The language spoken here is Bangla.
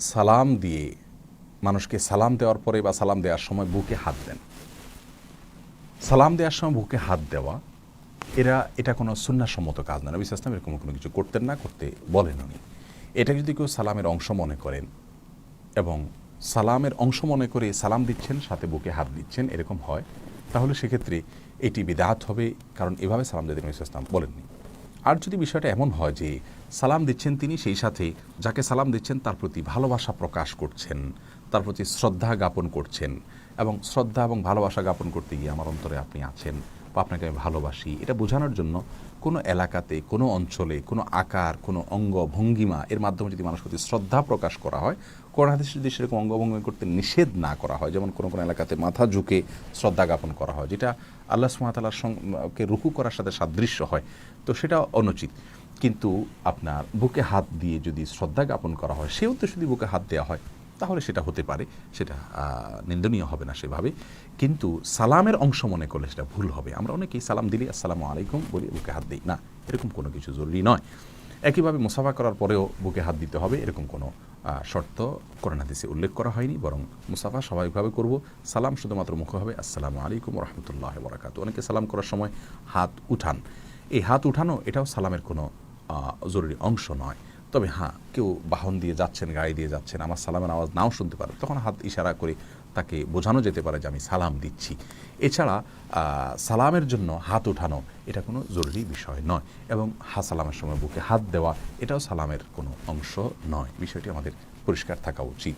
সালাম দিয়ে মানুষকে সালাম দেওয়ার পরে বা সালাম দেওয়ার সময় বুকে হাত দেন, সালাম দেওয়ার সময় বুকে হাত দেওয়া এটা কোনো সুন্নাহসম্মত কাজ না। নবী সাল্লাল্লাহু আলাইহি ওয়াসাল্লাম এরকম কোনো কিছু করতেন না, করতে বলেন উনি। এটা যদি কেউ সালামের অংশ মনে করেন এবং সালামের অংশ মনে করে সালাম দিচ্ছেন সাথে বুকে হাত দিচ্ছেন এরকম হয়, তাহলে সেক্ষেত্রে এটি বিদআত হবে, কারণ এভাবে সালাম দিতে নবী সাল্লাল্লাহু আলাইহি ওয়াসাল্লাম বলেননি। আর যদি বিষয়টা এমন হয় যে সালাম দিচ্ছেন তিনি, সেই সাথে যাকে সালাম দিচ্ছেন তার প্রতি ভালোবাসা প্রকাশ করছেন, তার প্রতি শ্রদ্ধা জ্ঞাপন করছেন, এবং শ্রদ্ধা এবং ভালোবাসা জ্ঞাপন করতে গিয়ে আমার অন্তরে আপনি আছেন বা আপনাকে আমি ভালোবাসি, এটা বোঝানোর জন্য কোনো এলাকাতে, কোনো অঞ্চলে, কোনো আকার, কোনো অঙ্গ ভঙ্গিমা এর মাধ্যমে যদি মানুষের প্রতি শ্রদ্ধা প্রকাশ করা হয়, কোরআন হাদিসে যদি সেরকম অঙ্গভঙ্গি করতে নিষেধ না করা হয়, যেমন কোনো কোনো এলাকাতে মাথা ঝুঁকে শ্রদ্ধা জ্ঞাপন করা হয়, যেটা আল্লাহ সুবহানাহু ওয়া তাআলার সঙ্গে রুকু করার সাথে সাদৃশ্য হয়, তো সেটা অনুচিত। কিন্তু আপনার বুকে হাত দিয়ে যদি শ্রদ্ধা জ্ঞাপন করা হয়, সে উদ্দেশ্যে যদি বুকে হাত দেওয়া হয়, তাহলে সেটা হতে পারে, সেটা নিন্দনীয় হবে না সেভাবে। কিন্তু সালামের অংশ মনে করলে সেটা ভুল হবে। আমরা অনেকেই সালাম দিলি আসসালামু আলাইকুম বলি বুকে হাত দিই না, এরকম কোনো কিছু জরুরি নয়। একইভাবে মুসাফা করার পরেও বুকে হাত দিতে হবে এরকম কোনো শর্ত কোরআন হাদিসে উল্লেখ করা হয়নি, বরং মুসাফা স্বাভাবিকভাবে করব। সালাম শুধুমাত্র মুখে হবে আসসালামু আলাইকুম ওয়া রাহমাতুল্লাহি ওয়া বারাকাতুহু। অনেকে সালাম করার সময় হাত উঠান, এই হাত উঠানো এটাও সালামের কোনো জরুরি অংশ নয়। তবে হ্যাঁ, কেউ বাহন দিয়ে যাচ্ছেন, গাড়ি দিয়ে যাচ্ছেন, আমার সালামের আওয়াজ নাও শুনতে পারে, তখন হাত ইশারা করে তাকে বোঝানো যেতে পারে যে আমি সালাম দিচ্ছি। এছাড়া সালামের জন্য হাত উঠানো এটা কোনো জরুরি বিষয় নয়, এবং সালামের সময় বুকে হাত দেওয়া এটাও সালামের কোনো অংশ নয়। বিষয়টি আমাদের পরিষ্কার থাকা উচিত।